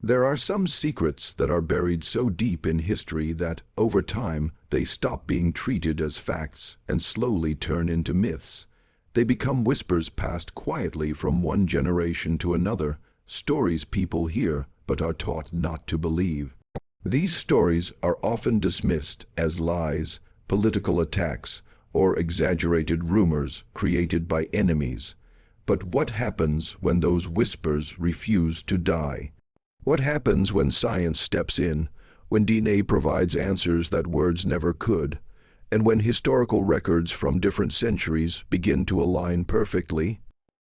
There are some secrets that are buried so deep in history that, over time, they stop being treated as facts and slowly turn into myths. They become whispers passed quietly from one generation to another, stories people hear but are taught not to believe. These stories are often dismissed as lies, political attacks, or exaggerated rumors created by enemies. But what happens when those whispers refuse to die? What happens when science steps in, when DNA provides answers that words never could, and when historical records from different centuries begin to align perfectly?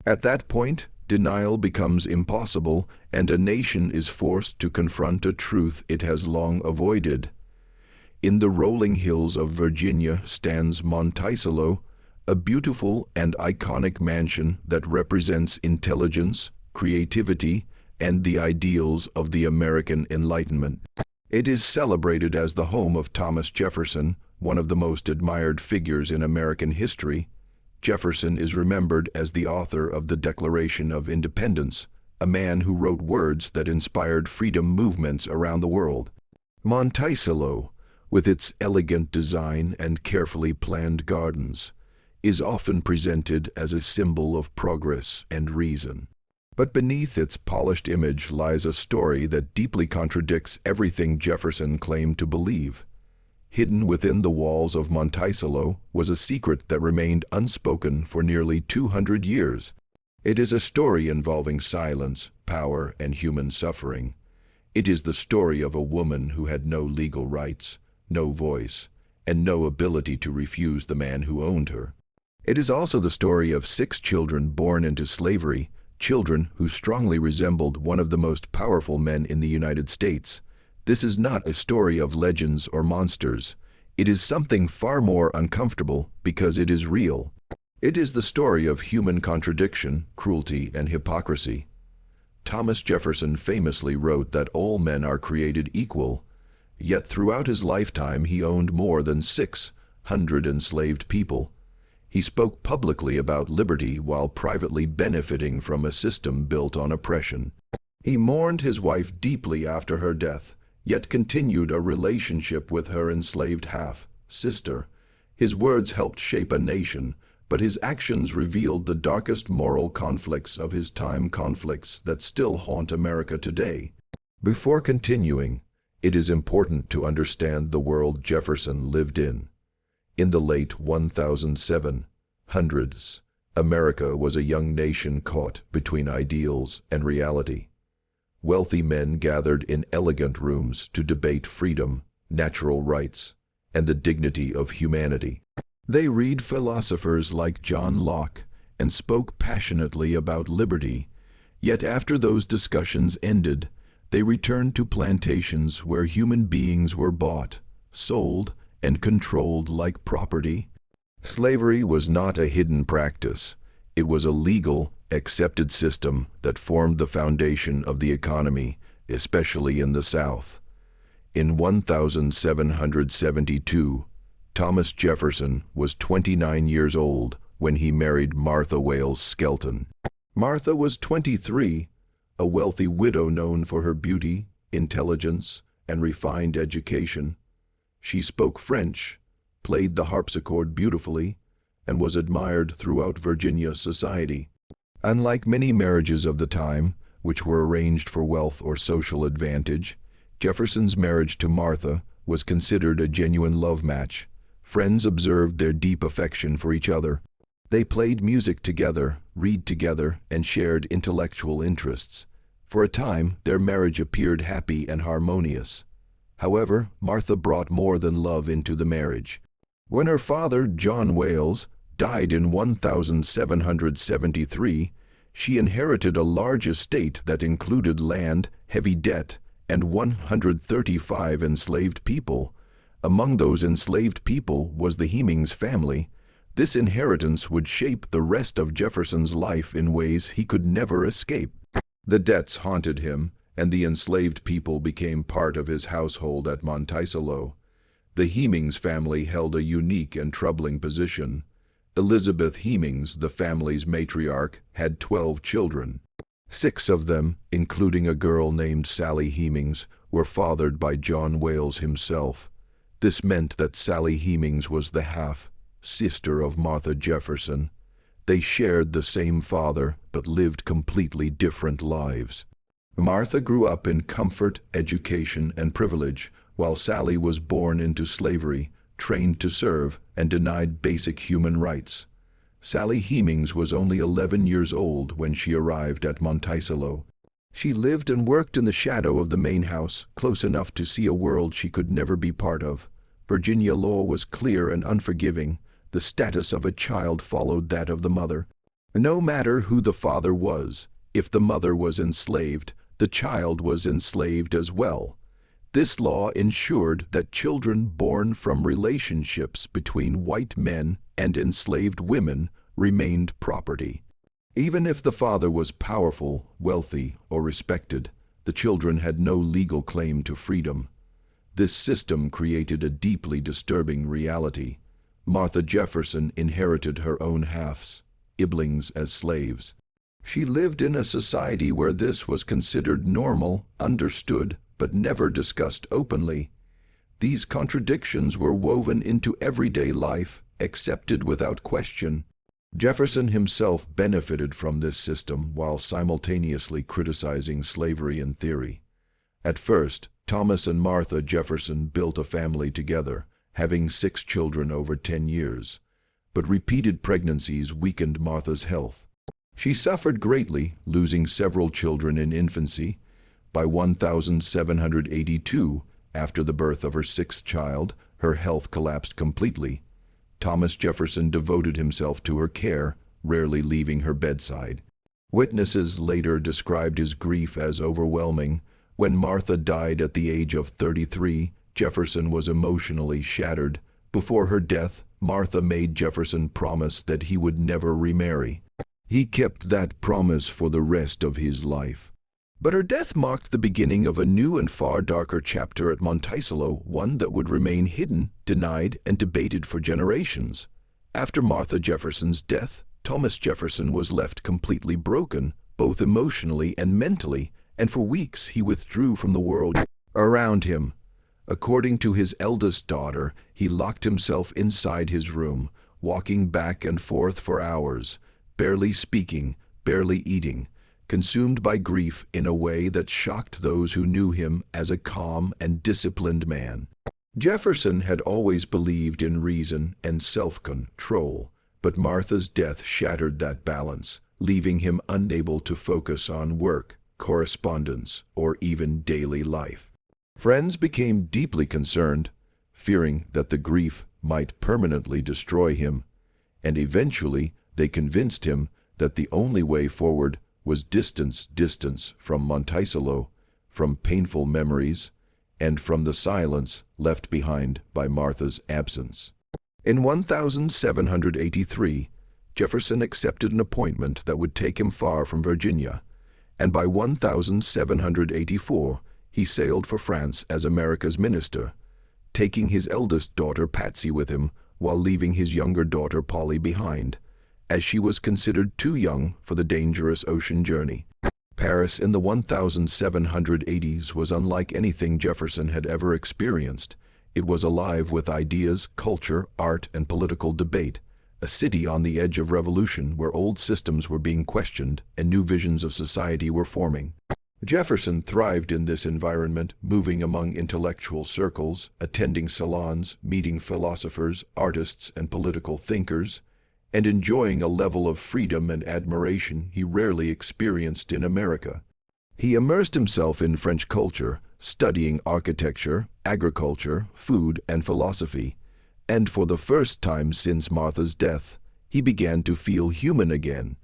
At that point, denial becomes impossible, and a nation is forced to confront a truth it has long avoided. In the rolling hills of Virginia stands Monticello, a beautiful and iconic mansion that represents intelligence, creativity, and the ideals of the American Enlightenment. It is celebrated as the home of Thomas Jefferson, one of the most admired figures in American history. Jefferson is remembered as the author of the Declaration of Independence, a man who wrote words that inspired freedom movements around the world. Monticello, with its elegant design and carefully planned gardens, is often presented as a symbol of progress and reason. But beneath its polished image lies a story that deeply contradicts everything Jefferson claimed to believe. Hidden within the walls of Monticello was a secret that remained unspoken for nearly 200 years. It is a story involving silence, power, and human suffering. It is the story of a woman who had no legal rights, no voice, and no ability to refuse the man who owned her. It is also the story of 6 children born into slavery, children who strongly resembled one of the most powerful men in the United States. This is not a story of legends or monsters. It is something far more uncomfortable because it is real. It is the story of human contradiction, cruelty, and hypocrisy. Thomas Jefferson famously wrote that all men are created equal, yet throughout his lifetime he owned more than 600 enslaved people. He spoke publicly about liberty while privately benefiting from a system built on oppression. He mourned his wife deeply after her death, yet continued a relationship with her enslaved half-sister. His words helped shape a nation, but his actions revealed the darkest moral conflicts of his time, conflicts that still haunt America today. Before continuing, it is important to understand the world Jefferson lived in. In the late 1700s, America was a young nation caught between ideals and reality. Wealthy men gathered in elegant rooms to debate freedom, natural rights, and the dignity of humanity. They read philosophers like John Locke and spoke passionately about liberty, yet after those discussions ended, they returned to plantations where human beings were bought, sold, and controlled like property. Slavery was not a hidden practice. It was a legal, accepted system that formed the foundation of the economy, especially in the South. In 1772, Thomas Jefferson was 29 years old when he married Martha Wales Skelton. Martha was 23, a wealthy widow known for her beauty, intelligence, and refined education. She spoke French, played the harpsichord beautifully, and was admired throughout Virginia society. Unlike many marriages of the time, which were arranged for wealth or social advantage, Jefferson's marriage to Martha was considered a genuine love match. Friends observed their deep affection for each other. They played music together, read together, and shared intellectual interests. For a time, their marriage appeared happy and harmonious. However, Martha brought more than love into the marriage. When her father, John Wales, died in 1773, she inherited a large estate that included land, heavy debt, and 135 enslaved people. Among those enslaved people was the Hemings family. This inheritance would shape the rest of Jefferson's life in ways he could never escape. The debts haunted him, and the enslaved people became part of his household at Monticello. The Hemings family held a unique and troubling position. Elizabeth Hemings, the family's matriarch, had 12 children. 6 of them, including a girl named Sally Hemings, were fathered by John Wales himself. This meant that Sally Hemings was the half-sister of Martha Jefferson. They shared the same father, but lived completely different lives. Martha grew up in comfort, education, and privilege, while Sally was born into slavery, trained to serve, and denied basic human rights. Sally Hemings was only 11 years old when she arrived at Monticello. She lived and worked in the shadow of the main house, close enough to see a world she could never be part of. Virginia law was clear and unforgiving. The status of a child followed that of the mother. No matter who the father was, if the mother was enslaved, the child was enslaved as well. This law ensured that children born from relationships between white men and enslaved women remained property. Even if the father was powerful, wealthy, or respected, the children had no legal claim to freedom. This system created a deeply disturbing reality. Martha Jefferson inherited her own half-siblings as slaves. She lived in a society where this was considered normal, understood, but never discussed openly. These contradictions were woven into everyday life, accepted without question. Jefferson himself benefited from this system while simultaneously criticizing slavery in theory. At first, Thomas and Martha Jefferson built a family together, having 6 children over 10 years. But repeated pregnancies weakened Martha's health. She suffered greatly, losing several children in infancy. By 1782, after the birth of her 6th child, her health collapsed completely. Thomas Jefferson devoted himself to her care, rarely leaving her bedside. Witnesses later described his grief as overwhelming. When Martha died at the age of 33, Jefferson was emotionally shattered. Before her death, Martha made Jefferson promise that he would never remarry. He kept that promise for the rest of his life. But her death marked the beginning of a new and far darker chapter at Monticello, one that would remain hidden, denied, and debated for generations. After Martha Jefferson's death, Thomas Jefferson was left completely broken, both emotionally and mentally, and for weeks he withdrew from the world around him. According to his eldest daughter, he locked himself inside his room, walking back and forth for hours, barely speaking, barely eating, consumed by grief in a way that shocked those who knew him as a calm and disciplined man. Jefferson had always believed in reason and self-control, but Martha's death shattered that balance, leaving him unable to focus on work, correspondence, or even daily life. Friends became deeply concerned, fearing that the grief might permanently destroy him, and eventually they convinced him that the only way forward was distance from Monticello, from painful memories, and from the silence left behind by Martha's absence. In 1783, Jefferson accepted an appointment that would take him far from Virginia, and by 1784, he sailed for France as America's minister, taking his eldest daughter Patsy with him while leaving his younger daughter Polly behind, as she was considered too young for the dangerous ocean journey. Paris in the 1780s was unlike anything Jefferson had ever experienced. It was alive with ideas, culture, art, and political debate, a city on the edge of revolution where old systems were being questioned and new visions of society were forming. Jefferson thrived in this environment, moving among intellectual circles, attending salons, meeting philosophers, artists, and political thinkers, and enjoying a level of freedom and admiration he rarely experienced in America. He immersed himself in French culture, studying architecture, agriculture, food, and philosophy, and for the first time since Martha's death, he began to feel human again.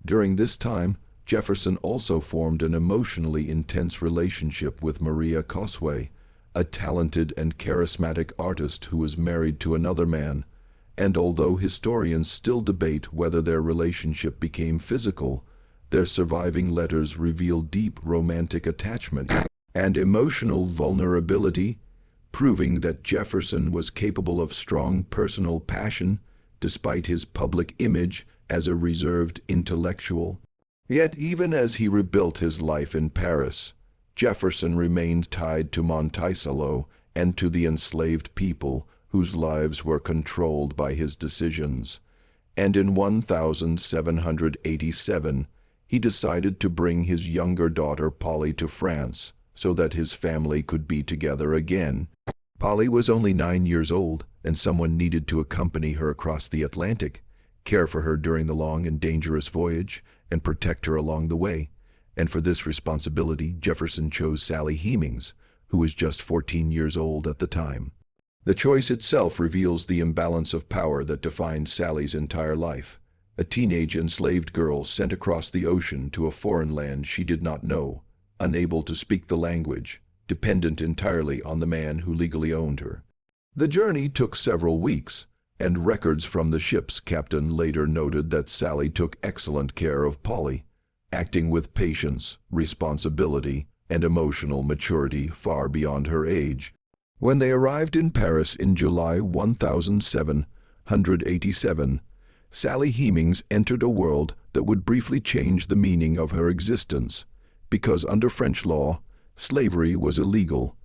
During this time, Jefferson also formed an emotionally intense relationship with Maria Cosway, a talented and charismatic artist who was married to another man, and although historians still debate whether their relationship became physical, their surviving letters reveal deep romantic attachment and emotional vulnerability, proving that Jefferson was capable of strong personal passion despite his public image as a reserved intellectual. Yet even as he rebuilt his life in Paris, Jefferson remained tied to Monticello and to the enslaved people whose lives were controlled by his decisions. And in 1787, he decided to bring his younger daughter Polly to France so that his family could be together again. Polly was only 9 years old, and someone needed to accompany her across the Atlantic, care for her during the long and dangerous voyage, and protect her along the way. And for this responsibility, Jefferson chose Sally Hemings, who was just 14 years old at the time. The choice itself reveals the imbalance of power that defined Sally's entire life. A teenage enslaved girl sent across the ocean to a foreign land she did not know, unable to speak the language, dependent entirely on the man who legally owned her. The journey took several weeks, and records from the ship's captain later noted that Sally took excellent care of Polly, acting with patience, responsibility, and emotional maturity far beyond her age. When they arrived in Paris in July 1787, Sally Hemings entered a world that would briefly change the meaning of her existence, because under French law, slavery was illegal,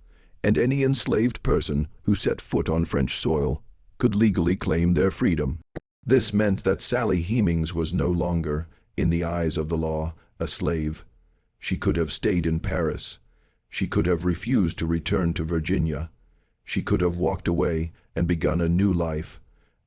and any enslaved person who set foot on French soil could legally claim their freedom. This meant that Sally Hemings was no longer, in the eyes of the law, a slave. She could have stayed in Paris. She could have refused to return to Virginia. She could have walked away and begun a new life,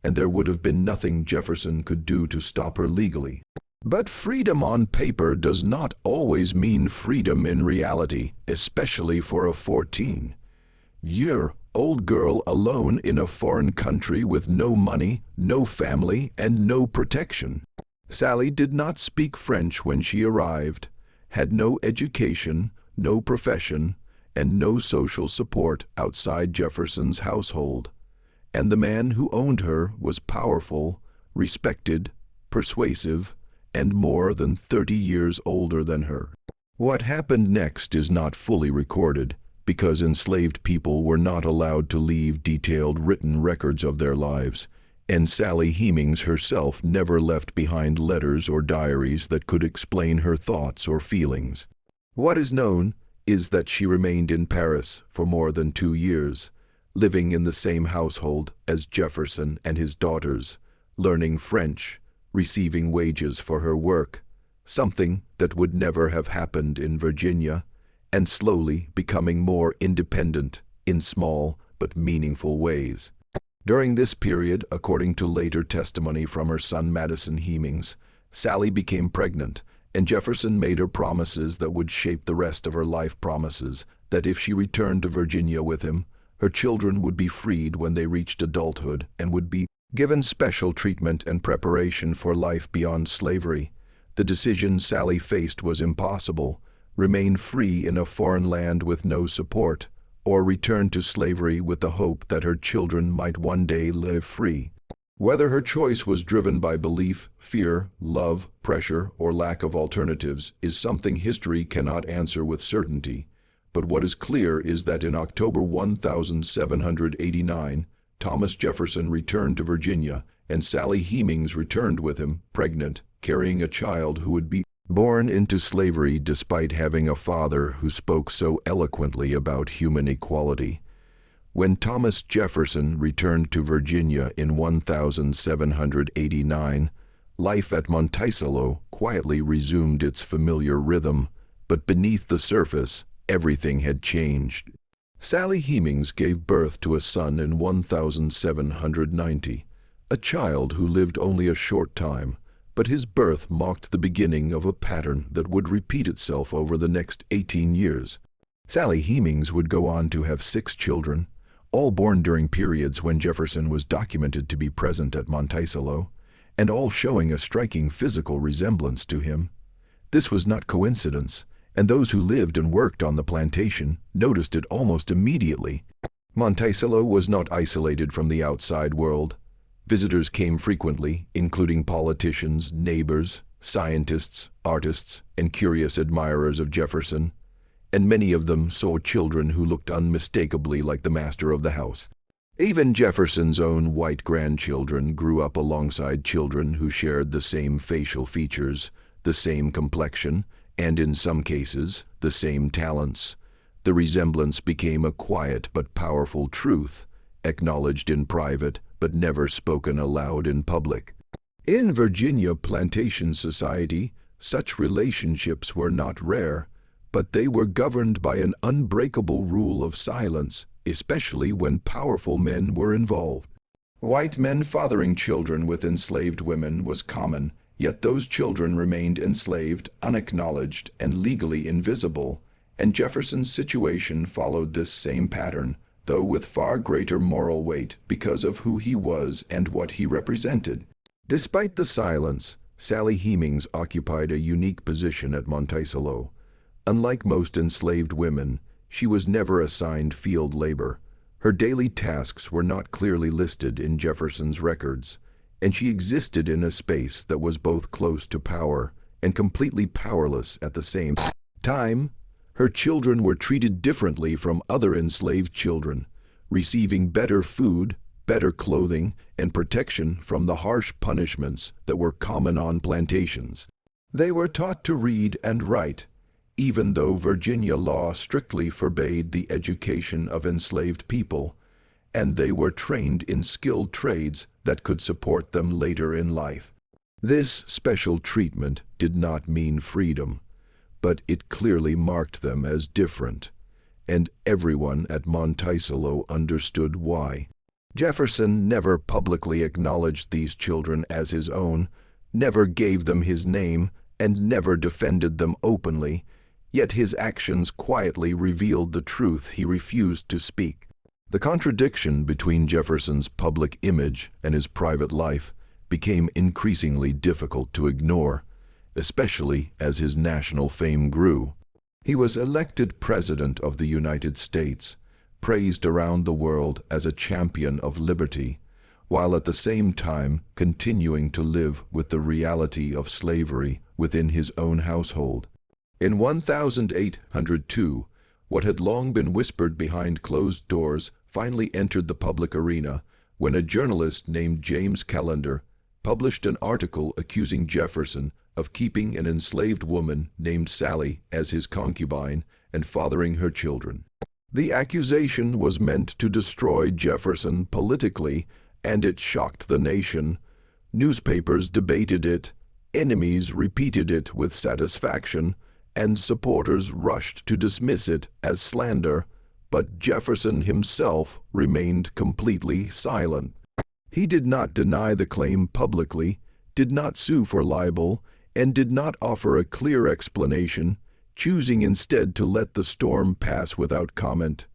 and there would have been nothing Jefferson could do to stop her legally. But freedom on paper does not always mean freedom in reality, especially for a 14-year-old girl alone in a foreign country with no money, no family, and no protection. Sally did not speak French when she arrived, had no education, no profession, and no social support outside Jefferson's household. And the man who owned her was powerful, respected, persuasive, and more than 30 years older than her. What happened next is not fully recorded, because enslaved people were not allowed to leave detailed written records of their lives, and Sally Hemings herself never left behind letters or diaries that could explain her thoughts or feelings. What is known is that she remained in Paris for more than 2 years, living in the same household as Jefferson and his daughters, learning French, receiving wages for her work, something that would never have happened in Virginia, and slowly becoming more independent in small but meaningful ways. During this period, according to later testimony from her son Madison Hemings, Sally became pregnant, and Jefferson made her promises that would shape the rest of her life, promises that if she returned to Virginia with him, her children would be freed when they reached adulthood and would be given special treatment and preparation for life beyond slavery. The decision Sally faced was impossible: remain free in a foreign land with no support, or return to slavery with the hope that her children might one day live free. Whether her choice was driven by belief, fear, love, pressure, or lack of alternatives is something history cannot answer with certainty. But what is clear is that in October 1789, Thomas Jefferson returned to Virginia, and Sally Hemings returned with him, pregnant, carrying a child who would be born into slavery despite having a father who spoke so eloquently about human equality. When Thomas Jefferson returned to Virginia in 1789, life at Monticello quietly resumed its familiar rhythm, but beneath the surface, everything had changed. Sally Hemings gave birth to a son in 1790, a child who lived only a short time, but his birth marked the beginning of a pattern that would repeat itself over the next 18 years. Sally Hemings would go on to have 6 children, all born during periods when Jefferson was documented to be present at Monticello, and all showing a striking physical resemblance to him. This was not coincidence, and those who lived and worked on the plantation noticed it almost immediately. Monticello was not isolated from the outside world. Visitors came frequently, including politicians, neighbors, scientists, artists, and curious admirers of Jefferson, and many of them saw children who looked unmistakably like the master of the house. Even Jefferson's own white grandchildren grew up alongside children who shared the same facial features, the same complexion, and in some cases, the same talents. The resemblance became a quiet but powerful truth, acknowledged in private but never spoken aloud in public. In Virginia plantation society, such relationships were not rare, but they were governed by an unbreakable rule of silence, especially when powerful men were involved. White men fathering children with enslaved women was common, yet those children remained enslaved, unacknowledged, and legally invisible, and Jefferson's situation followed this same pattern, though with far greater moral weight because of who he was and what he represented. Despite the silence, Sally Hemings occupied a unique position at Monticello. Unlike most enslaved women, she was never assigned field labor. Her daily tasks were not clearly listed in Jefferson's records, and she existed in a space that was both close to power and completely powerless at the same time. Her children were treated differently from other enslaved children, receiving better food, better clothing, and protection from the harsh punishments that were common on plantations. They were taught to read and write, even though Virginia law strictly forbade the education of enslaved people, and they were trained in skilled trades that could support them later in life. This special treatment did not mean freedom, but it clearly marked them as different, and everyone at Monticello understood why. Jefferson never publicly acknowledged these children as his own, never gave them his name, and never defended them openly, yet his actions quietly revealed the truth he refused to speak. The contradiction between Jefferson's public image and his private life became increasingly difficult to ignore, especially as his national fame grew. He was elected President of the United States, praised around the world as a champion of liberty, while at the same time continuing to live with the reality of slavery within his own household. In 1802, what had long been whispered behind closed doors finally entered the public arena when a journalist named James Callender published an article accusing Jefferson of keeping an enslaved woman named Sally as his concubine and fathering her children. The accusation was meant to destroy Jefferson politically, and it shocked the nation. Newspapers debated it, enemies repeated it with satisfaction, and supporters rushed to dismiss it as slander, but Jefferson himself remained completely silent. He did not deny the claim publicly, did not sue for libel, and did not offer a clear explanation, choosing instead to let the storm pass without comment.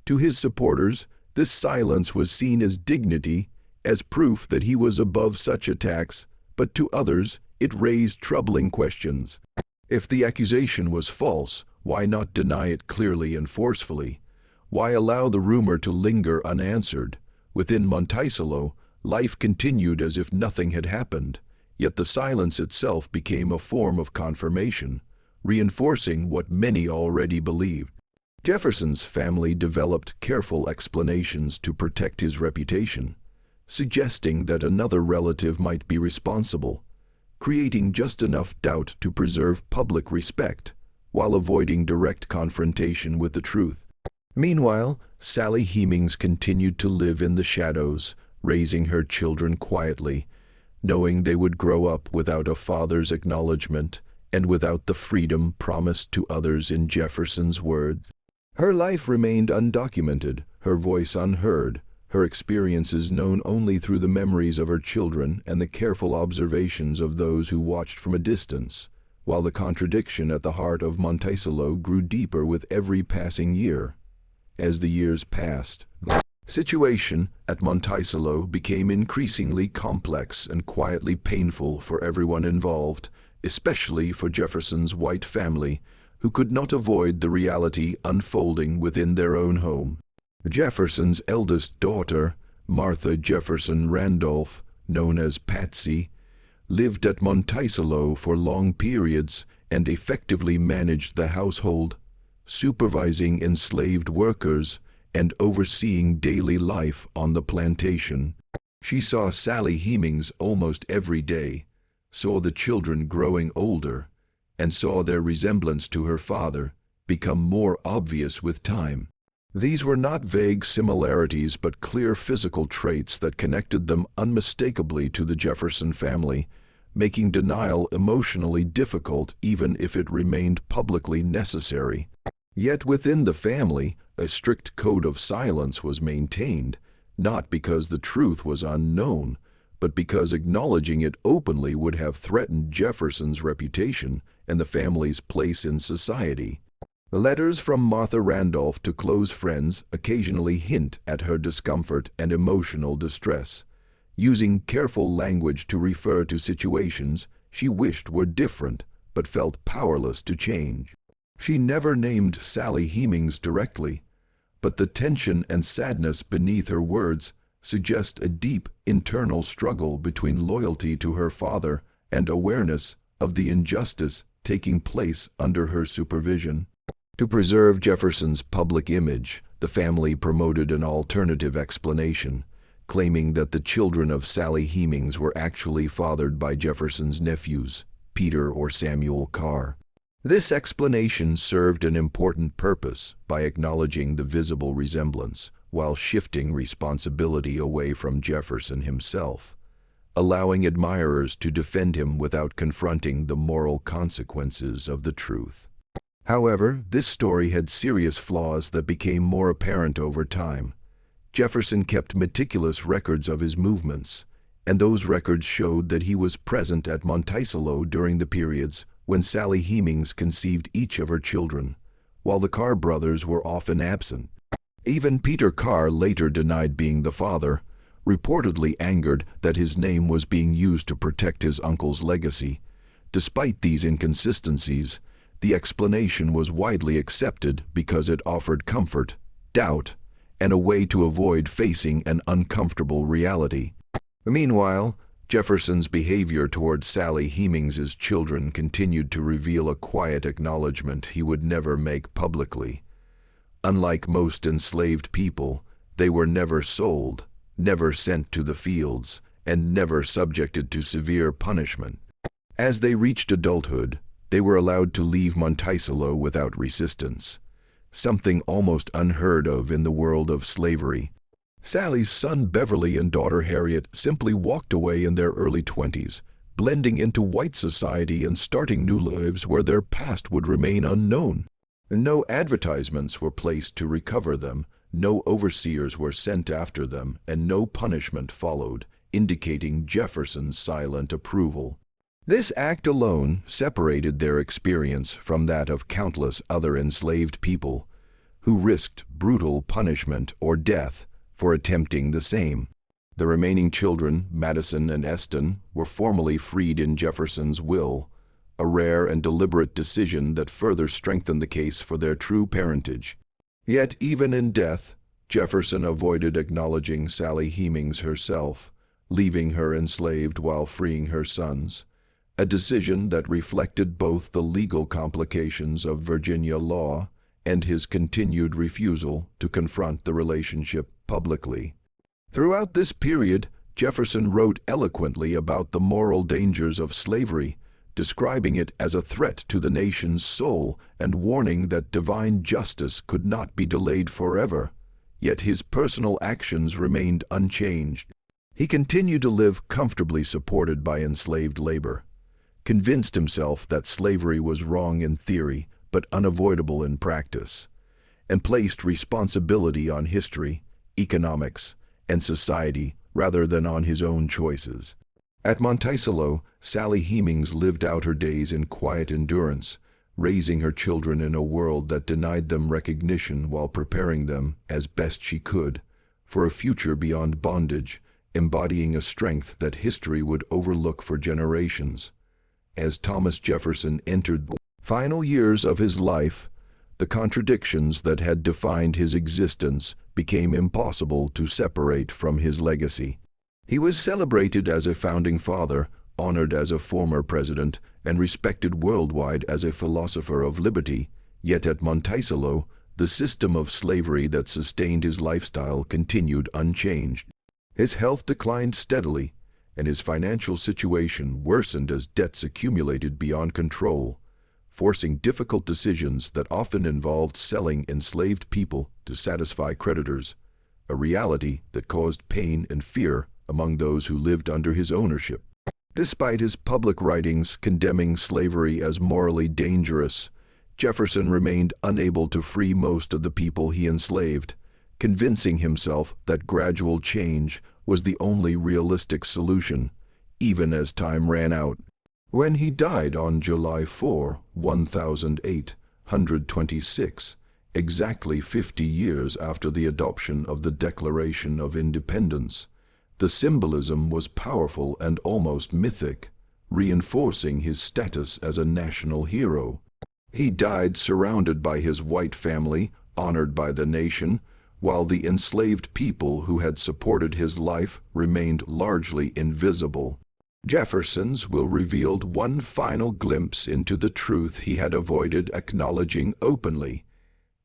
To his supporters, this silence was seen as dignity, as proof that he was above such attacks, but to others, it raised troubling questions. If the accusation was false, why not deny it clearly and forcefully? Why allow the rumor to linger unanswered? Within Monticello, life continued as if nothing had happened, yet the silence itself became a form of confirmation, reinforcing what many already believed. Jefferson's family developed careful explanations to protect his reputation, suggesting that another relative might be responsible, creating just enough doubt to preserve public respect, while avoiding direct confrontation with the truth. Meanwhile, Sally Hemings continued to live in the shadows, raising her children quietly, knowing they would grow up without a father's acknowledgement and without the freedom promised to others in Jefferson's words. Her life remained undocumented, her voice unheard, her experiences known only through the memories of her children and the careful observations of those who watched from a distance, while the contradiction at the heart of Monticello grew deeper with every passing year. As the years passed, the situation at Monticello became increasingly complex and quietly painful for everyone involved, especially for Jefferson's white family, who could not avoid the reality unfolding within their own home. Jefferson's eldest daughter, Martha Jefferson Randolph, known as Patsy, lived at Monticello for long periods and effectively managed the household, supervising enslaved workers and overseeing daily life on the plantation. She saw Sally Hemings almost every day, saw the children growing older, and saw their resemblance to her father become more obvious with time. These were not vague similarities but clear physical traits that connected them unmistakably to the Jefferson family, making denial emotionally difficult even if it remained publicly necessary. Yet within the family, a strict code of silence was maintained, not because the truth was unknown, but because acknowledging it openly would have threatened Jefferson's reputation and the family's place in society. The letters from Martha Randolph to close friends occasionally hint at her discomfort and emotional distress, using careful language to refer to situations she wished were different but felt powerless to change. She never named Sally Hemings directly, but the tension and sadness beneath her words suggest a deep internal struggle between loyalty to her father and awareness of the injustice taking place under her supervision. To preserve Jefferson's public image, the family promoted an alternative explanation, claiming that the children of Sally Hemings were actually fathered by Jefferson's nephews, Peter or Samuel Carr. This explanation served an important purpose by acknowledging the visible resemblance, while shifting responsibility away from Jefferson himself, allowing admirers to defend him without confronting the moral consequences of the truth. However, this story had serious flaws that became more apparent over time. Jefferson kept meticulous records of his movements, and those records showed that he was present at Monticello during the periods when Sally Hemings conceived each of her children, while the Carr brothers were often absent. Even Peter Carr later denied being the father, reportedly angered that his name was being used to protect his uncle's legacy. Despite these inconsistencies, the explanation was widely accepted because it offered comfort, doubt, and a way to avoid facing an uncomfortable reality. Meanwhile, Jefferson's behavior toward Sally Hemings's children continued to reveal a quiet acknowledgement he would never make publicly. Unlike most enslaved people, they were never sold, never sent to the fields, and never subjected to severe punishment. As they reached adulthood, they were allowed to leave Monticello without resistance, something almost unheard of in the world of slavery. Sally's son Beverly and daughter Harriet simply walked away in their early 20s, blending into white society and starting new lives where their past would remain unknown. No advertisements were placed to recover them, no overseers were sent after them, and no punishment followed, indicating Jefferson's silent approval. This act alone separated their experience from that of countless other enslaved people who risked brutal punishment or death for attempting the same. The remaining children, Madison and Eston, were formally freed in Jefferson's will, a rare and deliberate decision that further strengthened the case for their true parentage. Yet even in death, Jefferson avoided acknowledging Sally Hemings herself, leaving her enslaved while freeing her sons, a decision that reflected both the legal complications of Virginia law and his continued refusal to confront the relationship publicly. Throughout this period, Jefferson wrote eloquently about the moral dangers of slavery, describing it as a threat to the nation's soul and warning that divine justice could not be delayed forever. Yet his personal actions remained unchanged. He continued to live comfortably supported by enslaved labor, convinced himself that slavery was wrong in theory but unavoidable in practice, and placed responsibility on history, economics, and society rather than on his own choices. At Monticello, Sally Hemings lived out her days in quiet endurance, raising her children in a world that denied them recognition while preparing them, as best she could, for a future beyond bondage, embodying a strength that history would overlook for generations. As Thomas Jefferson entered the final years of his life, the contradictions that had defined his existence became impossible to separate from his legacy. He was celebrated as a founding father, honored as a former president, and respected worldwide as a philosopher of liberty, yet at Monticello, the system of slavery that sustained his lifestyle continued unchanged. His health declined steadily, and his financial situation worsened as debts accumulated beyond control, forcing difficult decisions that often involved selling enslaved people to satisfy creditors, a reality that caused pain and fear among those who lived under his ownership. Despite his public writings condemning slavery as morally dangerous, Jefferson remained unable to free most of the people he enslaved, convincing himself that gradual change was the only realistic solution, even as time ran out. When he died on July 4, 1826, exactly 50 years after the adoption of the Declaration of Independence, the symbolism was powerful and almost mythic, reinforcing his status as a national hero. He died surrounded by his white family, honored by the nation, while the enslaved people who had supported his life remained largely invisible. Jefferson's will revealed one final glimpse into the truth he had avoided acknowledging openly.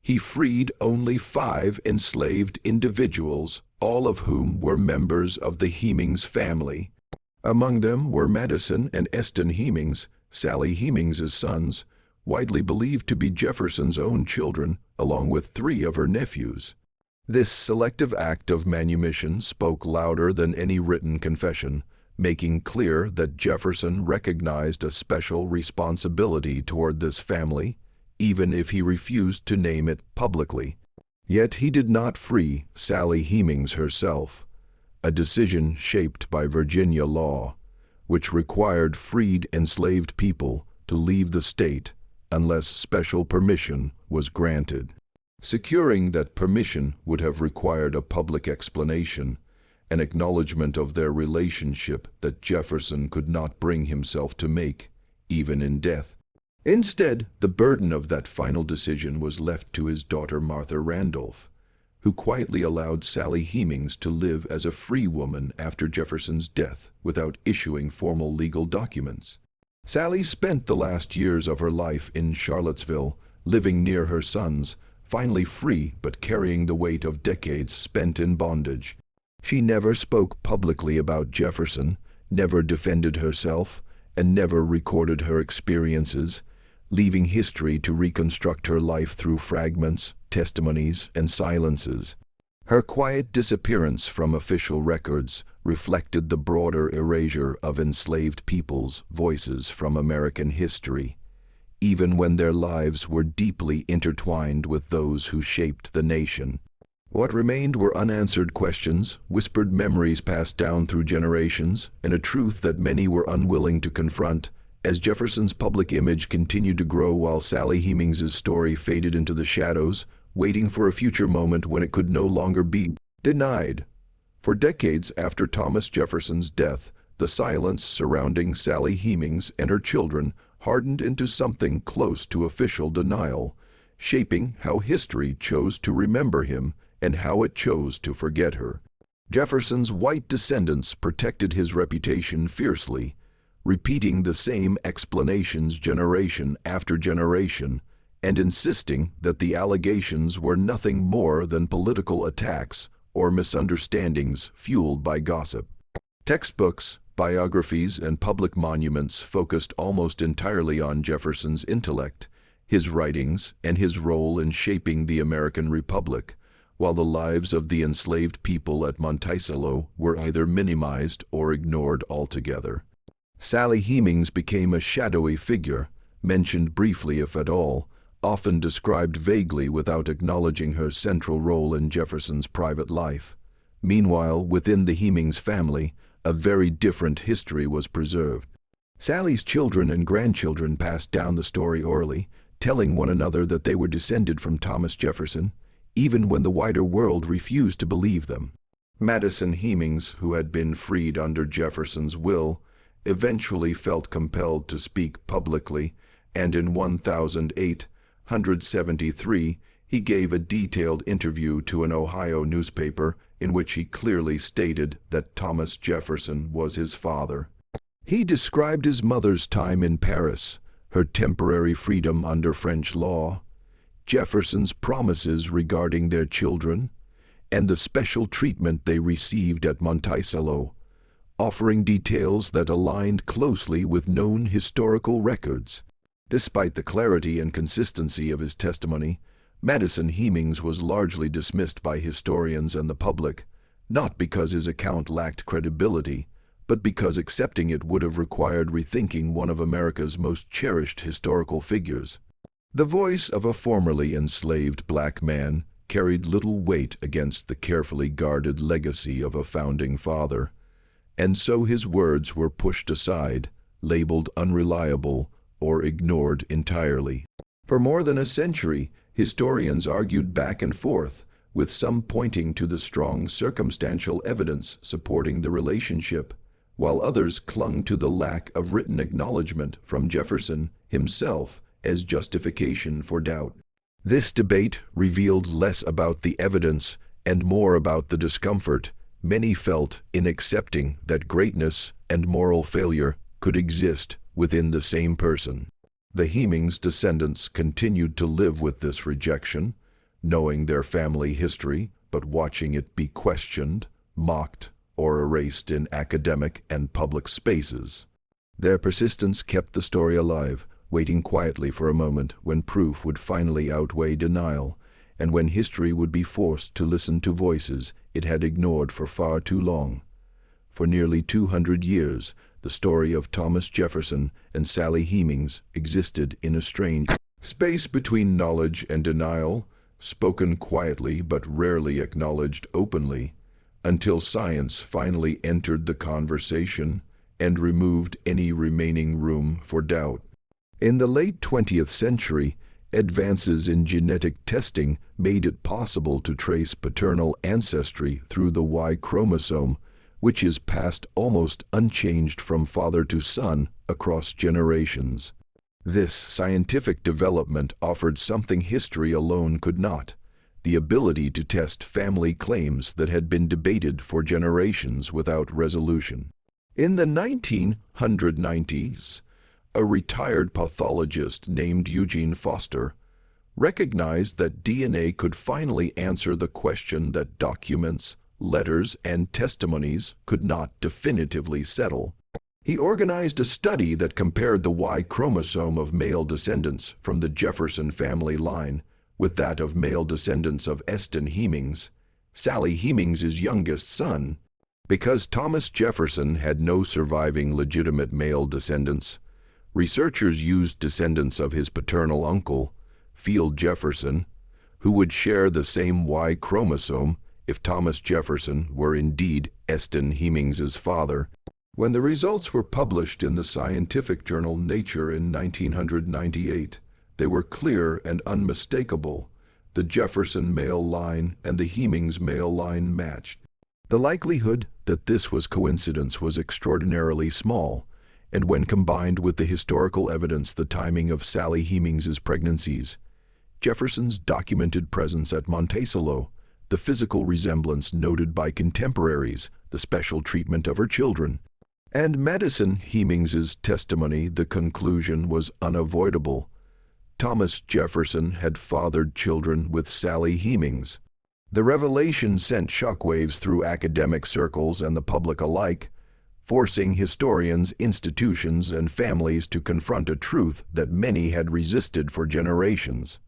He freed only 5 enslaved individuals, all of whom were members of the Hemings family. Among them were Madison and Eston Hemings, Sally Hemings' sons, widely believed to be Jefferson's own children, along with 3 of her nephews. This selective act of manumission spoke louder than any written confession, making clear that Jefferson recognized a special responsibility toward this family, even if he refused to name it publicly. Yet he did not free Sally Hemings herself, a decision shaped by Virginia law, which required freed enslaved people to leave the state unless special permission was granted. Securing that permission would have required a public explanation, an acknowledgement of their relationship that Jefferson could not bring himself to make, even in death. Instead, the burden of that final decision was left to his daughter Martha Randolph, who quietly allowed Sally Hemings to live as a free woman after Jefferson's death without issuing formal legal documents. Sally spent the last years of her life in Charlottesville, living near her sons, finally free but carrying the weight of decades spent in bondage. She never spoke publicly about Jefferson, never defended herself, and never recorded her experiences, leaving history to reconstruct her life through fragments, testimonies, and silences. Her quiet disappearance from official records reflected the broader erasure of enslaved people's voices from American history, even when their lives were deeply intertwined with those who shaped the nation. What remained were unanswered questions, whispered memories passed down through generations, and a truth that many were unwilling to confront. As Jefferson's public image continued to grow while Sally Hemings' story faded into the shadows, waiting for a future moment when it could no longer be denied. For decades after Thomas Jefferson's death, the silence surrounding Sally Hemings and her children hardened into something close to official denial, shaping how history chose to remember him and how it chose to forget her. Jefferson's white descendants protected his reputation fiercely, repeating the same explanations generation after generation, and insisting that the allegations were nothing more than political attacks or misunderstandings fueled by gossip. Textbooks, biographies, and public monuments focused almost entirely on Jefferson's intellect, his writings, and his role in shaping the American Republic, while the lives of the enslaved people at Monticello were either minimized or ignored altogether. Sally Hemings became a shadowy figure, mentioned briefly if at all, often described vaguely without acknowledging her central role in Jefferson's private life. Meanwhile, within the Hemings family, a very different history was preserved. Sally's children and grandchildren passed down the story orally, telling one another that they were descended from Thomas Jefferson, even when the wider world refused to believe them. Madison Hemings, who had been freed under Jefferson's will, eventually felt compelled to speak publicly, and in 1873 he gave a detailed interview to an Ohio newspaper in which he clearly stated that Thomas Jefferson was his father. He described his mother's time in Paris, her temporary freedom under French law, Jefferson's promises regarding their children, and the special treatment they received at Monticello, offering details that aligned closely with known historical records. Despite the clarity and consistency of his testimony, Madison Hemings was largely dismissed by historians and the public, not because his account lacked credibility, but because accepting it would have required rethinking one of America's most cherished historical figures. The voice of a formerly enslaved black man carried little weight against the carefully guarded legacy of a founding father, and so his words were pushed aside, labeled unreliable, or ignored entirely. For more than a century, historians argued back and forth, with some pointing to the strong circumstantial evidence supporting the relationship, while others clung to the lack of written acknowledgement from Jefferson himself as justification for doubt. This debate revealed less about the evidence and more about the discomfort many felt in accepting that greatness and moral failure could exist within the same person. The Hemings descendants continued to live with this rejection, knowing their family history but watching it be questioned, mocked, or erased in academic and public spaces. Their persistence kept the story alive, waiting quietly for a moment when proof would finally outweigh denial, and when history would be forced to listen to voices it had ignored for far too long. For nearly 200 years, the story of Thomas Jefferson and Sally Hemings existed in a strange space between knowledge and denial, spoken quietly but rarely acknowledged openly, until science finally entered the conversation and removed any remaining room for doubt. In the late 20th century, advances in genetic testing made it possible to trace paternal ancestry through the Y chromosome, which is passed almost unchanged from father to son across generations. This scientific development offered something history alone could not: the ability to test family claims that had been debated for generations without resolution. In the 1990s, a retired pathologist named Eugene Foster recognized that DNA could finally answer the question that documents, letters, and testimonies could not definitively settle. He organized a study that compared the Y chromosome of male descendants from the Jefferson family line with that of male descendants of Eston Hemings, Sally Hemings' youngest son. Because Thomas Jefferson had no surviving legitimate male descendants, researchers used descendants of his paternal uncle, Field Jefferson, who would share the same Y chromosome if Thomas Jefferson were indeed Eston Hemings' father. When the results were published in the scientific journal Nature in 1998, they were clear and unmistakable. The Jefferson male line and the Hemings male line matched. The likelihood that this was coincidence was extraordinarily small, and when combined with the historical evidence, the timing of Sally Hemings' pregnancies, Jefferson's documented presence at Monticello, the physical resemblance noted by contemporaries, the special treatment of her children, and Madison Hemings' testimony, the conclusion was unavoidable. Thomas Jefferson had fathered children with Sally Hemings. The revelation sent shockwaves through academic circles and the public alike, forcing historians, institutions, and families to confront a truth that many had resisted for generations.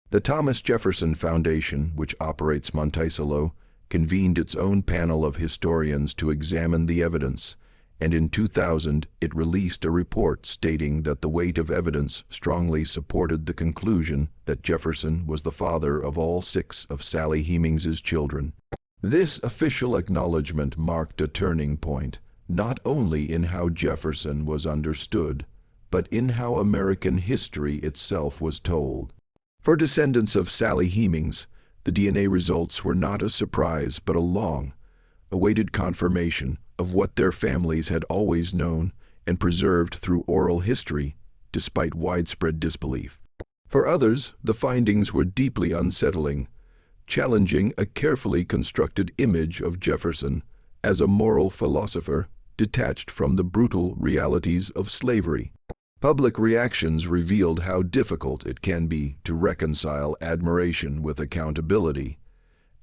The Thomas Jefferson Foundation, which operates Monticello, convened its own panel of historians to examine the evidence, and in 2000 it released a report stating that the weight of evidence strongly supported the conclusion that Jefferson was the father of all 6 of Sally Hemings' children. This official acknowledgement marked a turning point, not only in how Jefferson was understood, but in how American history itself was told. For descendants of Sally Hemings, the DNA results were not a surprise but a long-awaited confirmation of what their families had always known and preserved through oral history, despite widespread disbelief. For others, the findings were deeply unsettling, challenging a carefully constructed image of Jefferson as a moral philosopher detached from the brutal realities of slavery. Public reactions revealed how difficult it can be to reconcile admiration with accountability.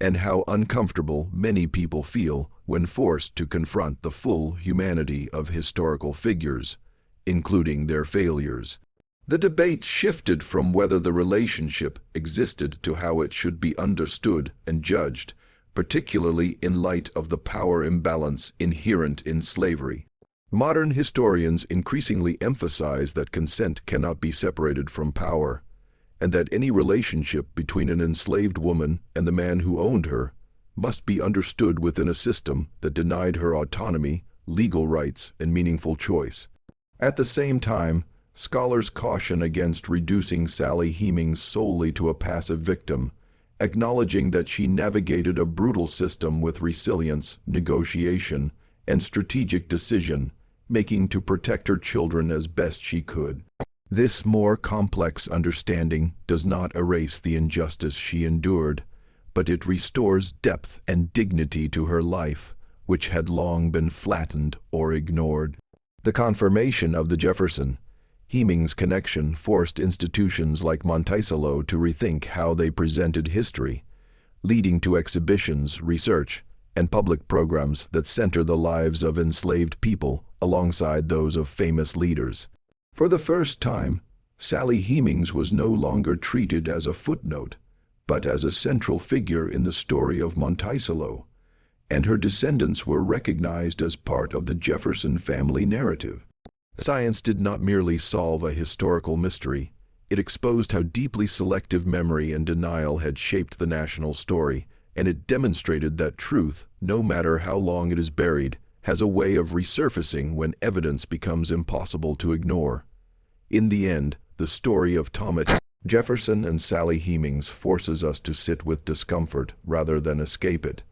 and how uncomfortable many people feel when forced to confront the full humanity of historical figures, including their failures. The debate shifted from whether the relationship existed to how it should be understood and judged, particularly in light of the power imbalance inherent in slavery. Modern historians increasingly emphasize that consent cannot be separated from power, and that any relationship between an enslaved woman and the man who owned her must be understood within a system that denied her autonomy, legal rights, and meaningful choice. At the same time, scholars caution against reducing Sally Hemings solely to a passive victim, acknowledging that she navigated a brutal system with resilience, negotiation, and strategic decision, making to protect her children as best she could. This more complex understanding does not erase the injustice she endured, but it restores depth and dignity to her life, which had long been flattened or ignored. The confirmation of the Jefferson-Hemings connection forced institutions like Monticello to rethink how they presented history, leading to exhibitions, research, and public programs that center the lives of enslaved people alongside those of famous leaders. For the first time, Sally Hemings was no longer treated as a footnote, but as a central figure in the story of Monticello, and her descendants were recognized as part of the Jefferson family narrative. Science did not merely solve a historical mystery, it exposed how deeply selective memory and denial had shaped the national story, and it demonstrated that truth, no matter how long it is buried, has a way of resurfacing when evidence becomes impossible to ignore. In the end, the story of Thomas Jefferson and Sally Hemings forces us to sit with discomfort rather than escape it,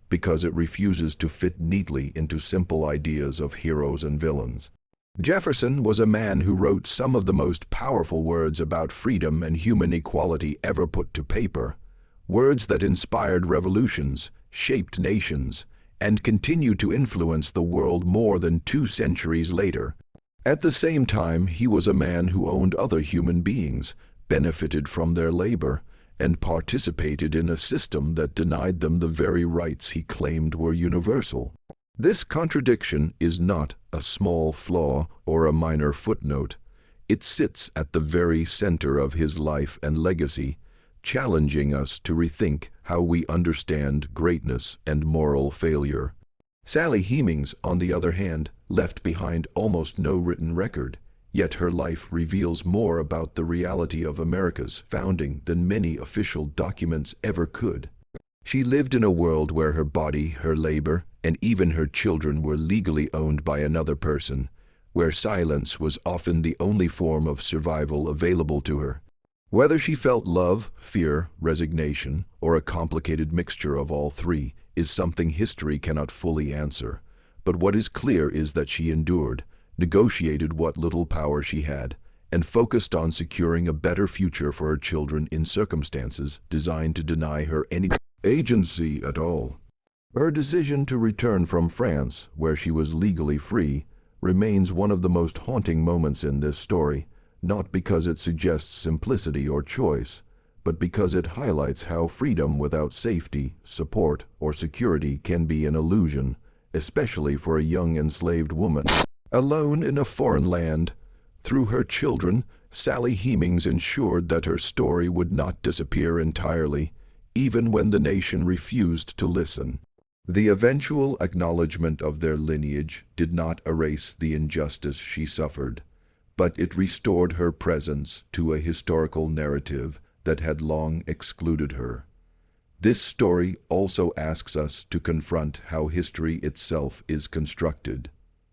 because it refuses to fit neatly into simple ideas of heroes and villains. Jefferson was a man who wrote some of the most powerful words about freedom and human equality ever put to paper, words that inspired revolutions, shaped nations, and continue to influence the world more than 2 centuries later. At the same time, he was a man who owned other human beings, benefited from their labor, and participated in a system that denied them the very rights he claimed were universal. This contradiction is not a small flaw or a minor footnote. It sits at the very center of his life and legacy, challenging us to rethink how we understand greatness and moral failure. Sally Hemings, on the other hand, left behind almost no written record, yet her life reveals more about the reality of America's founding than many official documents ever could. She lived in a world where her body, her labor, and even her children were legally owned by another person, where silence was often the only form of survival available to her. Whether she felt love, fear, resignation, or a complicated mixture of all three is something history cannot fully answer. But what is clear is that she endured, negotiated what little power she had, and focused on securing a better future for her children in circumstances designed to deny her any agency at all. Her decision to return from France, where she was legally free, remains one of the most haunting moments in this story, not because it suggests simplicity or choice, but because it highlights how freedom without safety, support, or security can be an illusion, especially for a young enslaved woman. Alone in a foreign land, through her children, Sally Hemings ensured that her story would not disappear entirely, even when the nation refused to listen. The eventual acknowledgement of their lineage did not erase the injustice she suffered, but it restored her presence to a historical narrative that had long excluded her. This story also asks us to confront how history itself is constructed,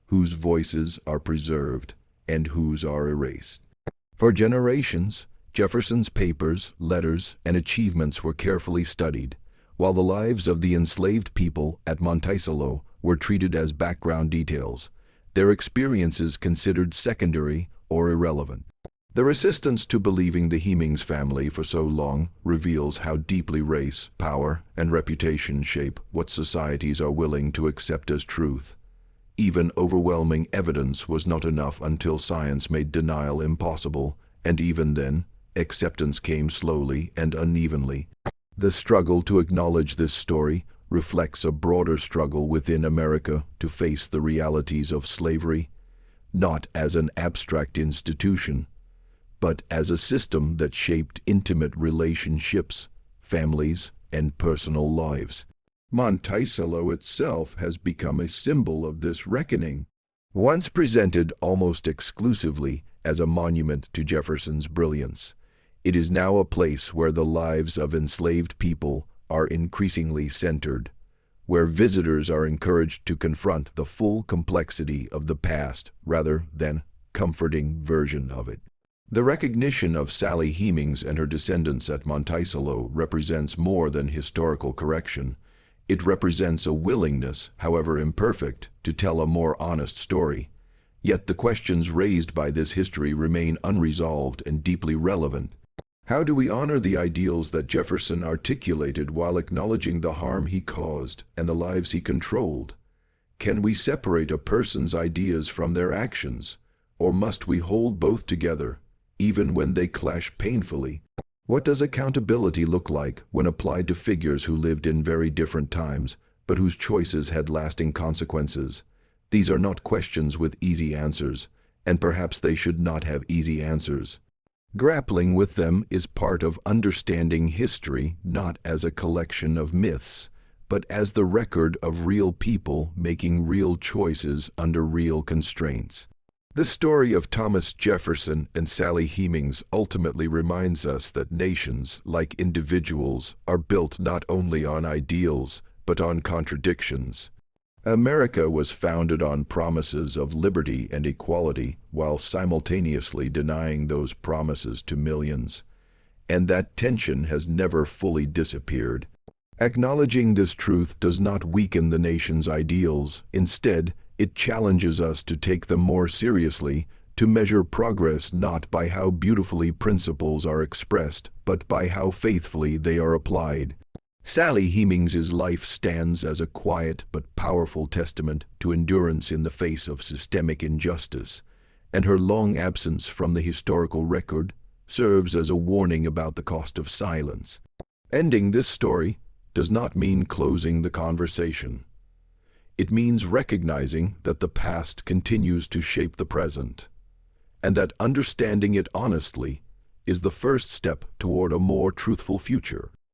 whose voices are preserved and whose are erased. For generations, Jefferson's papers, letters, and achievements were carefully studied, while the lives of the enslaved people at Monticello were treated as background details, their experiences considered secondary or irrelevant. The resistance to believing the Hemings family for so long reveals how deeply race, power, and reputation shape what societies are willing to accept as truth. Even overwhelming evidence was not enough until science made denial impossible, and even then, acceptance came slowly and unevenly. The struggle to acknowledge this story reflects a broader struggle within America to face the realities of slavery, not as an abstract institution, but as a system that shaped intimate relationships, families, and personal lives. Monticello itself has become a symbol of this reckoning. Once presented almost exclusively as a monument to Jefferson's brilliance, it is now a place where the lives of enslaved people are increasingly centered, where visitors are encouraged to confront the full complexity of the past rather than comforting version of it. The recognition of Sally Hemings and her descendants at Monticello represents more than historical correction. It represents a willingness, however imperfect, to tell a more honest story. Yet the questions raised by this history remain unresolved and deeply relevant. How do we honor the ideals that Jefferson articulated while acknowledging the harm he caused and the lives he controlled? Can we separate a person's ideas from their actions, or must we hold both together, even when they clash painfully? What does accountability look like when applied to figures who lived in very different times, but whose choices had lasting consequences? These are not questions with easy answers, and perhaps they should not have easy answers. Grappling with them is part of understanding history not as a collection of myths, but as the record of real people making real choices under real constraints. The story of Thomas Jefferson and Sally Hemings ultimately reminds us that nations, like individuals, are built not only on ideals, but on contradictions. America was founded on promises of liberty and equality while simultaneously denying those promises to millions. And that tension has never fully disappeared. Acknowledging this truth does not weaken the nation's ideals. Instead, it challenges us to take them more seriously, to measure progress not by how beautifully principles are expressed, but by how faithfully they are applied. Sally Hemings' life stands as a quiet but powerful testament to endurance in the face of systemic injustice, and her long absence from the historical record serves as a warning about the cost of silence. Ending this story does not mean closing the conversation. It means recognizing that the past continues to shape the present, and that understanding it honestly is the first step toward a more truthful future.